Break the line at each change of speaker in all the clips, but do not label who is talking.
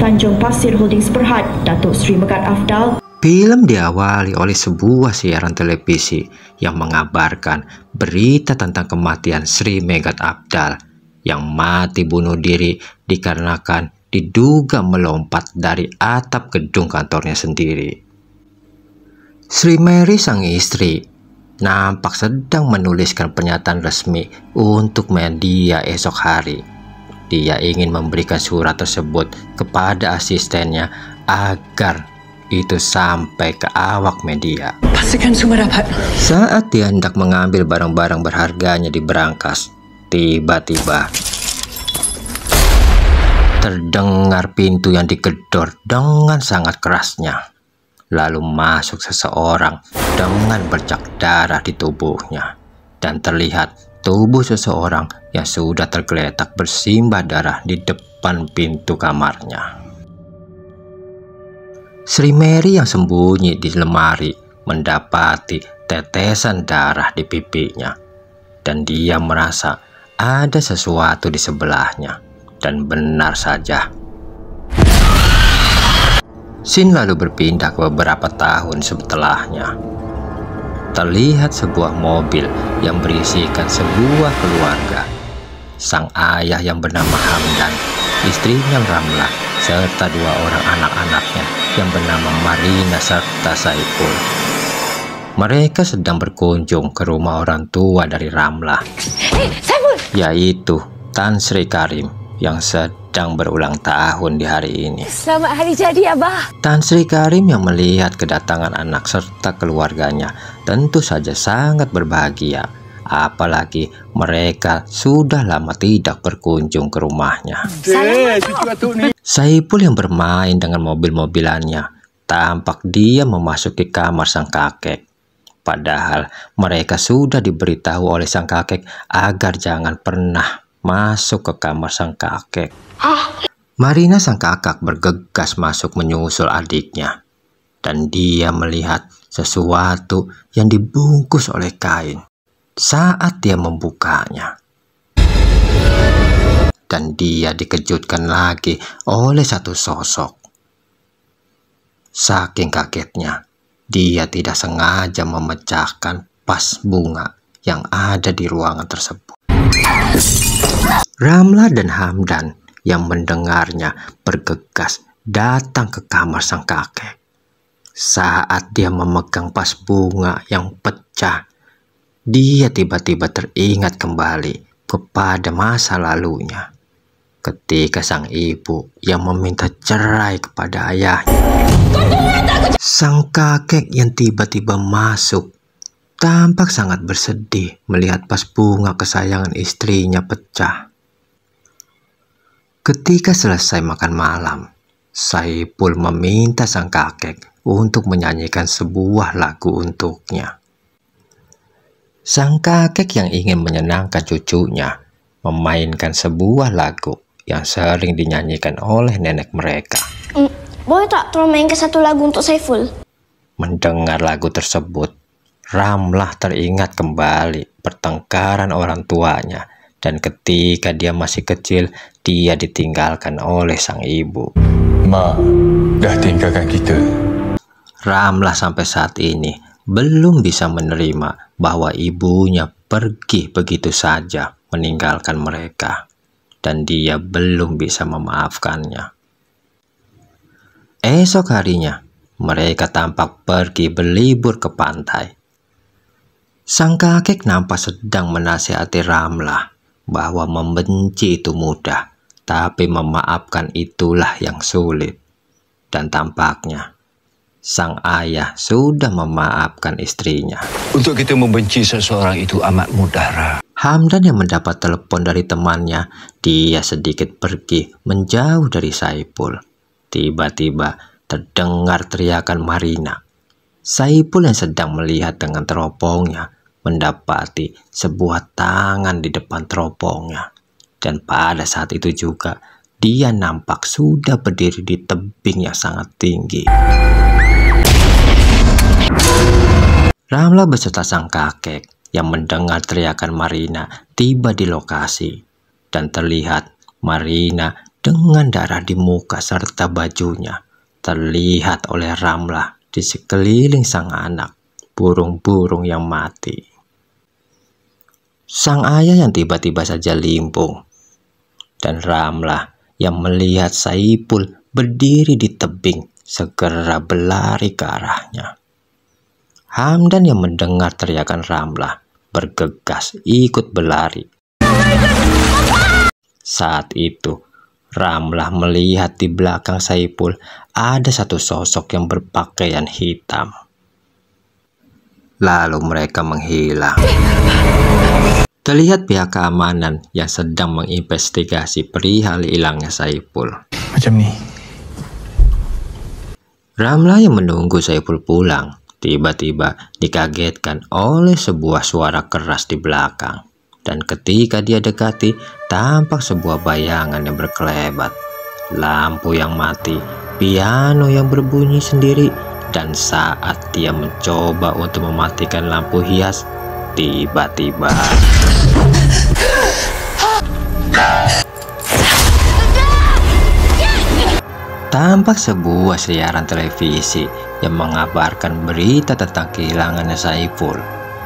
Tanjung Pasir Holdings Berhad, Datuk Seri Megat Afdal.
Film diawali oleh sebuah siaran televisi yang mengabarkan berita tentang kematian Sri Megat Afdal yang mati bunuh diri dikarenakan diduga melompat dari atap gedung kantornya sendiri. Sri Mary, sang istri, nampak sedang menuliskan pernyataan resmi untuk media esok hari. Dia ingin memberikan surat tersebut kepada asistennya agar itu sampai ke awak media.
Pastikan semua dapat.
Saat dia hendak mengambil barang-barang berharganya di berangkas, tiba-tiba terdengar pintu yang digedor dengan sangat kerasnya. Lalu masuk seseorang dengan bercak darah di tubuhnya, dan terlihat tubuh seseorang yang sudah tergeletak bersimbah darah di depan pintu kamarnya. Sri Mary yang sembunyi di lemari mendapati tetesan darah di pipinya, dan dia merasa ada sesuatu di sebelahnya. Dan benar saja, scene lalu berpindah ke beberapa tahun setelahnya. Terlihat sebuah mobil yang berisikan sebuah keluarga. Sang ayah yang bernama Hamdan, istrinya Ramlah, serta dua orang anak-anaknya yang bernama Marina serta Saipul. Mereka sedang berkunjung ke rumah orang tua dari Ramlah, yaitu Tan Sri Karim, yang sedang berulang tahun di hari ini.
Selamat hari jadi, Abah.
Tan Sri Karim yang melihat kedatangan anak serta keluarganya tentu saja sangat berbahagia. Apalagi mereka sudah lama tidak berkunjung ke rumahnya. Saipul yang bermain dengan mobil-mobilannya, tampak dia memasuki kamar sang kakek. Padahal mereka sudah diberitahu oleh sang kakek agar jangan pernah masuk ke kamar sang kakek. Marina sang kakak bergegas masuk menyusul adiknya, dan dia melihat sesuatu yang dibungkus oleh kain. Saat dia membukanya, dan dia dikejutkan lagi oleh satu sosok. Saking kagetnya, dia tidak sengaja memecahkan vas bunga yang ada di ruangan tersebut. Ramlah dan Hamdan yang mendengarnya bergegas datang ke kamar sang kakek. Saat dia memegang vas bunga yang pecah, dia tiba-tiba teringat kembali kepada masa lalunya, ketika sang ibu yang meminta cerai kepada ayahnya. Sang kakek yang tiba-tiba masuk tampak sangat bersedih melihat vas bunga kesayangan istrinya pecah. Ketika selesai makan malam, Saipul meminta sang kakek untuk menyanyikan sebuah lagu untuknya. Sang kakek yang ingin menyenangkan cucunya memainkan sebuah lagu yang sering dinyanyikan oleh nenek mereka.
Boleh tak tolong mainkan satu lagu untuk Saiful?
Mendengar lagu tersebut, Ramlah teringat kembali pertengkaran orang tuanya, dan ketika dia masih kecil, dia ditinggalkan oleh sang ibu.
Ma, dah tinggalkan kita.
Ramlah sampai saat ini belum bisa menerima bahwa ibunya pergi begitu saja meninggalkan mereka, dan dia belum bisa memaafkannya. Esok harinya, mereka tampak pergi berlibur ke pantai. Sang kakek nampak sedang menasihati Ramlah bahwa membenci itu mudah, tapi memaafkan itulah yang sulit. Dan tampaknya sang ayah sudah memaafkan istrinya.
Untuk kita membenci seseorang itu amat mudah, Ra.
Hamdan yang mendapat telepon dari temannya, dia sedikit pergi menjauh dari Saipul. Tiba-tiba terdengar teriakan Marina. Saipul yang sedang melihat dengan teropongnya mendapati sebuah tangan di depan teropongnya. Dan pada saat itu juga dia nampak sudah berdiri di tebing yang sangat tinggi. Ramlah beserta sang kakek yang mendengar teriakan Marina tiba di lokasi, dan terlihat Marina dengan darah di muka serta bajunya terlihat oleh Ramlah di sekeliling sang anak, burung-burung yang mati. Sang ayah yang tiba-tiba saja limpung, dan Ramlah yang melihat Saipul berdiri di tebing segera berlari ke arahnya. Hamdan yang mendengar teriakan Ramlah bergegas ikut berlari. Saat itu Ramlah melihat di belakang Saipul ada satu sosok yang berpakaian hitam. Lalu mereka menghilang. Terlihat pihak keamanan yang sedang menginvestigasi perihal hilangnya Saipul.
Macam ni.
Ramlah yang menunggu Saipul pulang tiba-tiba dikagetkan oleh sebuah suara keras di belakang. Dan ketika dia dekati, tampak sebuah bayangan yang berkelebat. Lampu yang mati, piano yang berbunyi sendiri, dan saat dia mencoba untuk mematikan lampu hias, tiba-tiba tampak sebuah siaran televisi yang mengabarkan berita tentang kehilangannya Saipul.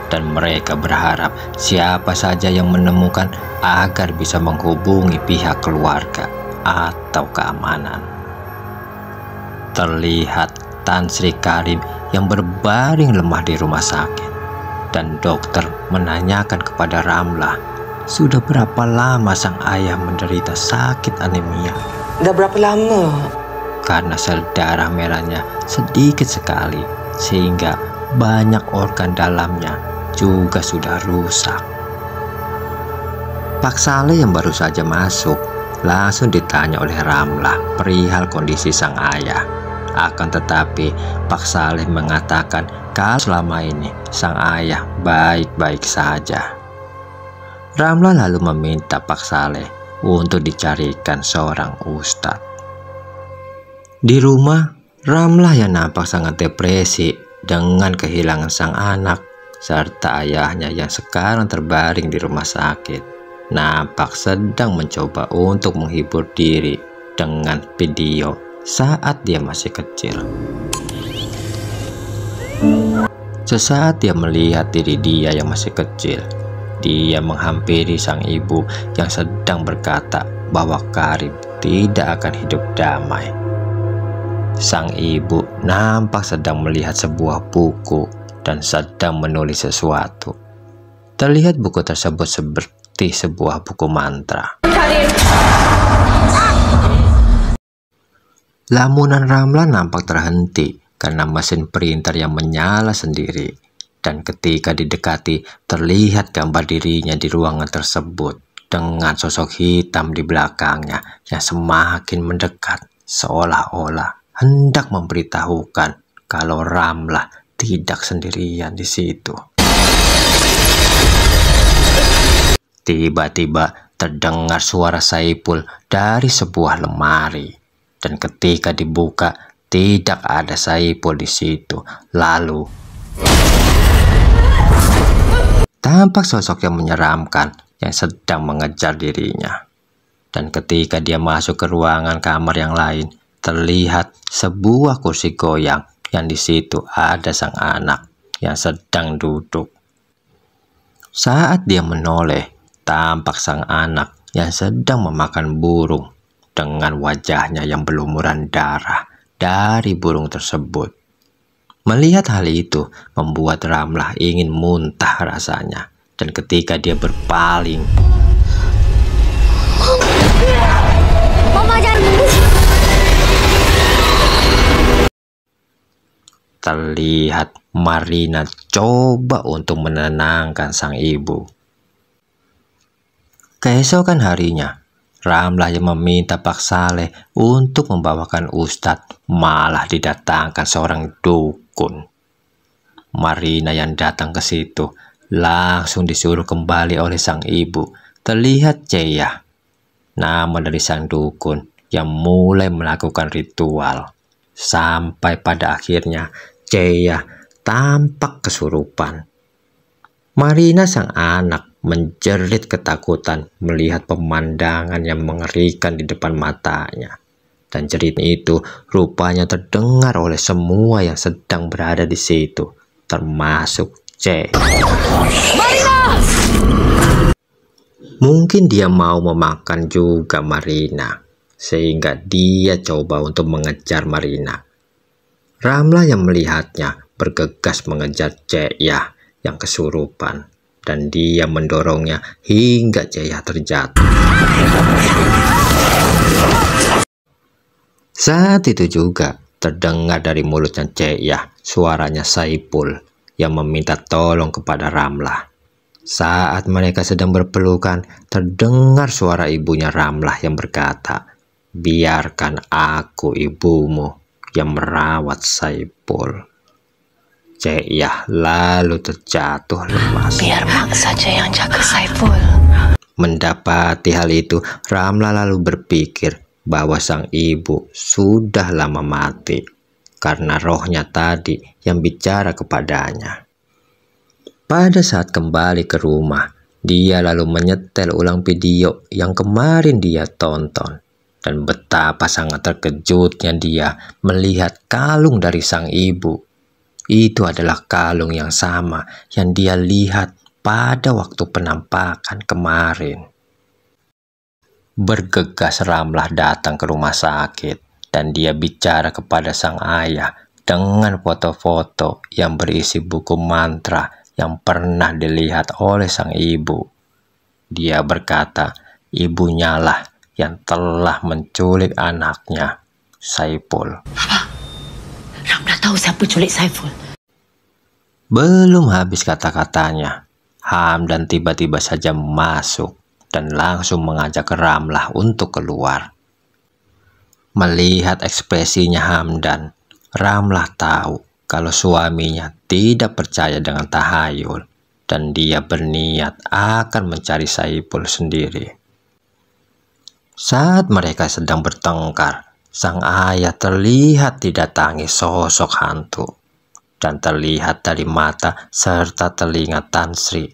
Dan mereka berharap siapa saja yang menemukan agar bisa menghubungi pihak keluarga atau keamanan. Terlihat Tan Sri Karim yang berbaring lemah di rumah sakit, dan dokter menanyakan kepada Ramlah, sudah berapa lama sang ayah menderita sakit anemia?
Dah berapa lama?
Karena sel darah merahnya sedikit sekali, sehingga banyak organ dalamnya juga sudah rusak. Pak Saleh yang baru saja masuk langsung ditanya oleh Ramlah perihal kondisi sang ayah. Akan tetapi Pak Saleh mengatakan kalau selama ini sang ayah baik-baik saja. Ramlah lalu meminta Pak Saleh untuk dicarikan seorang ustadz. Di rumah, Ramlah yang nampak sangat depresi dengan kehilangan sang anak serta ayahnya yang sekarang terbaring di rumah sakit, nampak sedang mencoba untuk menghibur diri dengan video saat dia masih kecil. Sesaat dia melihat diri dia yang masih kecil, dia menghampiri sang ibu yang sedang berkata bahwa Karim tidak akan hidup damai. Sang ibu nampak sedang melihat sebuah buku dan sedang menulis sesuatu. Terlihat buku tersebut seperti sebuah buku mantra. Lamunan Ramlah nampak terhenti karena mesin printer yang menyala sendiri. Dan ketika didekati, terlihat gambar dirinya di ruangan tersebut dengan sosok hitam di belakangnya yang semakin mendekat, seolah-olah hendak memberitahukan kalau Ramlah tidak sendirian di situ. Tiba-tiba terdengar suara Saipul dari sebuah lemari, dan ketika dibuka tidak ada Saipul di situ. Lalu tampak sosok yang menyeramkan yang sedang mengejar dirinya. Dan ketika dia masuk ke ruangan kamar yang lain, terlihat sebuah kursi goyang yang di situ ada sang anak yang sedang duduk. Saat dia menoleh, tampak sang anak yang sedang memakan burung dengan wajahnya yang berlumuran darah dari burung tersebut. Melihat hal itu membuat Ramlah ingin muntah rasanya, dan ketika dia berpaling, terlihat Marina coba untuk menenangkan sang ibu. Keesokan harinya, Ramlah yang meminta Pak Saleh untuk membawakan ustadz, malah didatangkan seorang dukun. Marina yang datang ke situ langsung disuruh kembali oleh sang ibu. Terlihat Ceya, nama dari sang dukun, yang mulai melakukan ritual. Sampai pada akhirnya Ceya tampak kesurupan. Marina sang anak menjerit ketakutan melihat pemandangan yang mengerikan di depan matanya. Dan jerit itu rupanya terdengar oleh semua yang sedang berada di situ, termasuk C. Marina! Mungkin dia mau memakan juga Marina, sehingga dia coba untuk mengejar Marina. Ramlah yang melihatnya bergegas mengejar Ceya yang kesurupan, dan dia mendorongnya hingga Ceya terjatuh. Saat itu juga terdengar dari mulutnya Ceya suaranya Saiful yang meminta tolong kepada Ramlah. Saat mereka sedang berpelukan, terdengar suara ibunya Ramlah yang berkata, "Biarkan aku ibumu yang merawat Saiful." Ceya lalu terjatuh lemas.
Biar Mak saja yang jaga Saiful.
Mendapati hal itu, Ramlah lalu berpikir bahwa sang ibu sudah lama mati karena rohnya tadi yang bicara kepadanya. Pada saat kembali ke rumah, dia lalu menyetel ulang video yang kemarin dia tonton, dan betapa sangat terkejutnya dia melihat kalung dari sang ibu. Itu adalah kalung yang sama yang dia lihat pada waktu penampakan kemarin. Bergegas Ramlah datang ke rumah sakit, dan dia bicara kepada sang ayah dengan foto-foto yang berisi buku mantra yang pernah dilihat oleh sang ibu. Dia berkata, ibunya lah yang telah menculik anaknya, Saiful.
Ramlah tahu siapa culik Saiful.
Belum habis kata-katanya, Hamdan tiba-tiba saja masuk dan langsung mengajak Ramlah untuk keluar. Melihat ekspresinya Hamdan, Ramlah tahu kalau suaminya tidak percaya dengan tahayul, dan dia berniat akan mencari Saiful sendiri. Saat mereka sedang bertengkar, sang ayah terlihat didatangi sosok hantu, dan terlihat dari mata serta telinga Tan Sri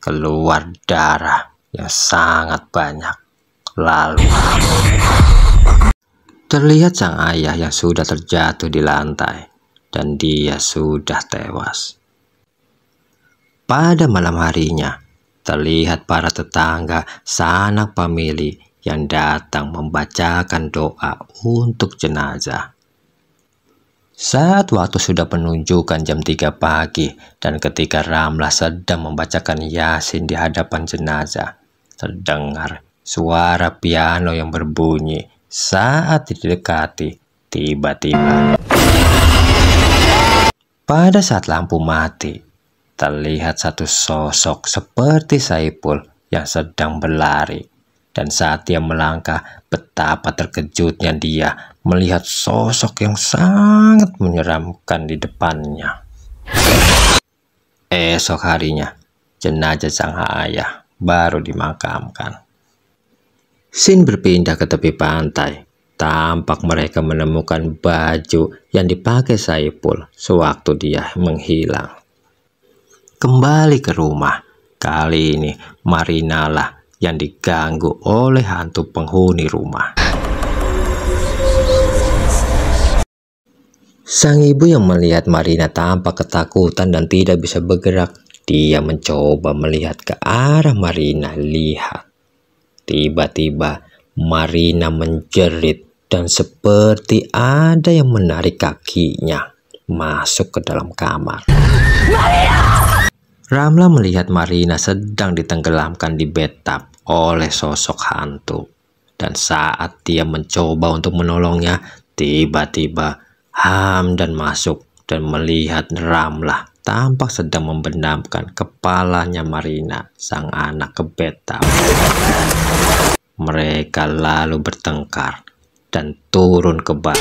keluar darah yang sangat banyak. Lalu terlihat sang ayah yang sudah terjatuh di lantai, dan dia sudah tewas. Pada malam harinya, terlihat para tetangga sanak famili yang datang membacakan doa untuk jenazah. Saat waktu sudah menunjukkan jam 3 pagi, dan ketika Ramlah sedang membacakan Yasin di hadapan jenazah, terdengar suara piano yang berbunyi. Saat didekati, tiba-tiba pada saat lampu mati, terlihat satu sosok seperti Saiful yang sedang berlari. Dan saat dia melangkah, betapa terkejutnya dia melihat sosok yang sangat menyeramkan di depannya. Esok harinya, jenazah sang ayah baru dimakamkan. Sin berpindah ke tepi pantai. Tampak mereka menemukan baju yang dipakai Saiful sewaktu dia menghilang. Kembali ke rumah, kali ini Marina lah yang diganggu oleh hantu penghuni rumah. Sang ibu yang melihat Marina tampak ketakutan dan tidak bisa bergerak, dia mencoba melihat ke arah Marina. Lihat, tiba-tiba Marina menjerit dan seperti ada yang menarik kakinya masuk ke dalam kamar. Ramlah melihat Marina sedang ditenggelamkan di bathtub oleh sosok hantu. Dan saat dia mencoba untuk menolongnya, tiba-tiba Hamdan masuk dan melihat Ramlah tampak sedang membenamkan kepalanya Marina, sang anak, ke bathtub. Mereka lalu bertengkar dan turun ke bawah.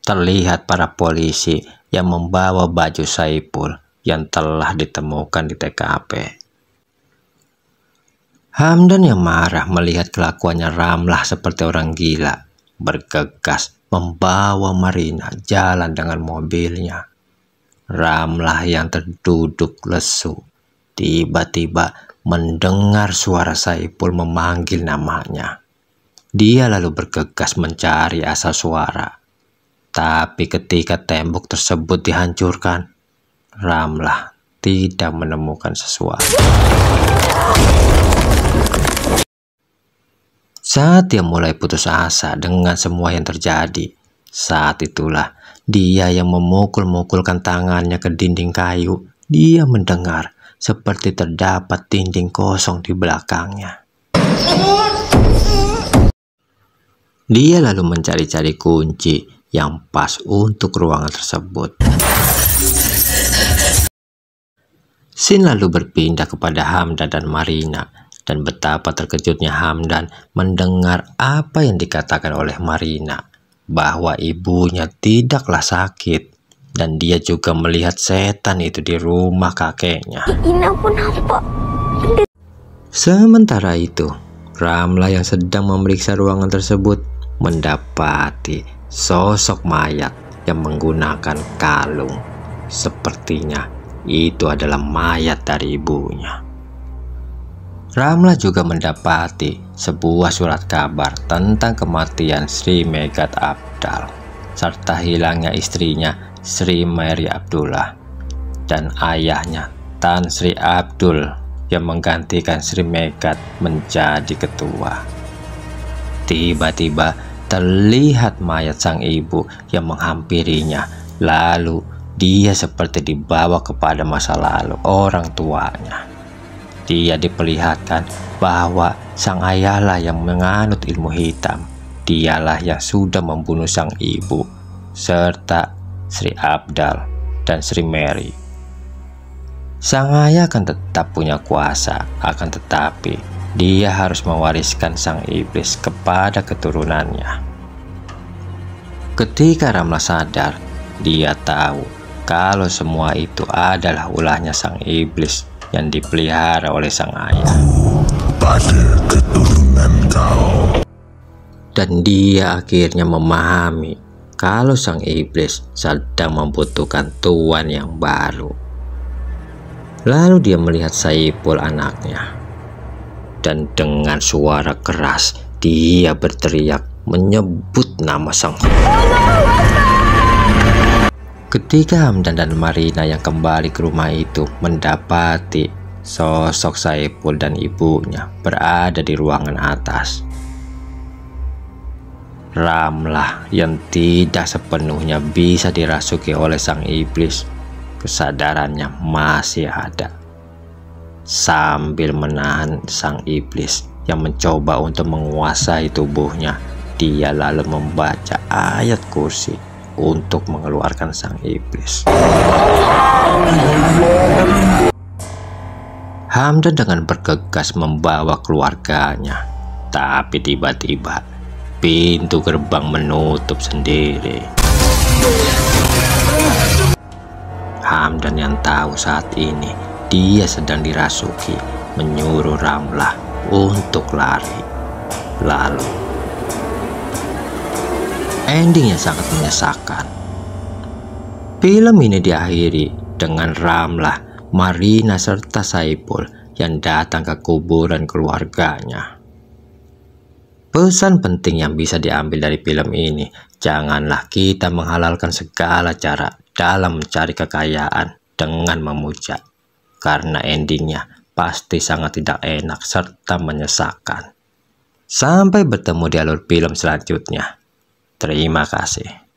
Terlihat para polisi yang membawa baju Saiful yang telah ditemukan di TKP. Hamdan yang marah melihat kelakuannya Ramlah seperti orang gila, bergegas membawa Marina jalan dengan mobilnya. Ramlah yang terduduk lesu, tiba-tiba mendengar suara Saiful memanggil namanya. Dia lalu bergegas mencari asal suara. Tapi ketika tembok tersebut dihancurkan, Ramlah tidak menemukan sesuatu. Saat dia mulai putus asa dengan semua yang terjadi, saat itulah dia yang memukul-mukulkan tangannya ke dinding kayu. Dia mendengar seperti terdapat dinding kosong di belakangnya. Dia lalu mencari-cari kunci yang pas untuk ruangan tersebut. Scene lalu berpindah kepada Hamdan dan Marina, dan betapa terkejutnya Hamdan mendengar apa yang dikatakan oleh Marina, bahwa ibunya tidaklah sakit, dan dia juga melihat setan itu di rumah kakeknya.
Ina pun nampak.
Sementara itu, Ramlah yang sedang memeriksa ruangan tersebut mendapati sosok mayat yang menggunakan kalung. Sepertinya itu adalah mayat dari ibunya. Ramlah juga mendapati sebuah surat kabar tentang kematian Sri Megat Abdal serta hilangnya istrinya Sri Mary Abdullah dan ayahnya Tan Sri Abdul yang menggantikan Sri Megat menjadi ketua. Tiba-tiba terlihat mayat sang ibu yang menghampirinya, lalu dia seperti dibawa kepada masa lalu orang tuanya. Dia diperlihatkan bahwa sang ayahlah yang menganut ilmu hitam. Dialah yang sudah membunuh sang ibu serta Sri Abdal dan Sri Mary. Sang ayah akan tetap punya kuasa, akan tetapi dia harus mewariskan sang iblis kepada keturunannya. Ketika Ramlah sadar, dia tahu kalau semua itu adalah ulahnya sang iblis yang dipelihara oleh sang ayah.
Pada keturunan kau.
Dan dia akhirnya memahami kalau sang iblis sedang membutuhkan tuan yang baru. Lalu dia melihat Saiful anaknya. Dan dengan suara keras dia berteriak menyebut nama sang Ketika Hamdan dan Marina yang kembali ke rumah itu mendapati sosok Saiful dan ibunya berada di ruangan atas. Ramlah yang tidak sepenuhnya bisa dirasuki oleh sang iblis, kesadarannya masih ada. Sambil menahan sang iblis yang mencoba untuk menguasai tubuhnya, dia lalu membaca ayat kursi untuk mengeluarkan sang iblis. Hamdan dengan bergegas membawa keluarganya, tapi tiba-tiba pintu gerbang menutup sendiri. Hamdan yang tahu saat ini dia sedang dirasuki menyuruh Ramlah untuk lari. Lalu endingnya sangat menyesakan. Film ini diakhiri dengan Ramlah, Marina serta Saiful yang datang ke kuburan keluarganya. Pesan penting yang bisa diambil dari film ini, janganlah kita menghalalkan segala cara dalam mencari kekayaan dengan memuja, karena endingnya pasti sangat tidak enak serta menyesakan. Sampai bertemu di alur film selanjutnya. Terima kasih.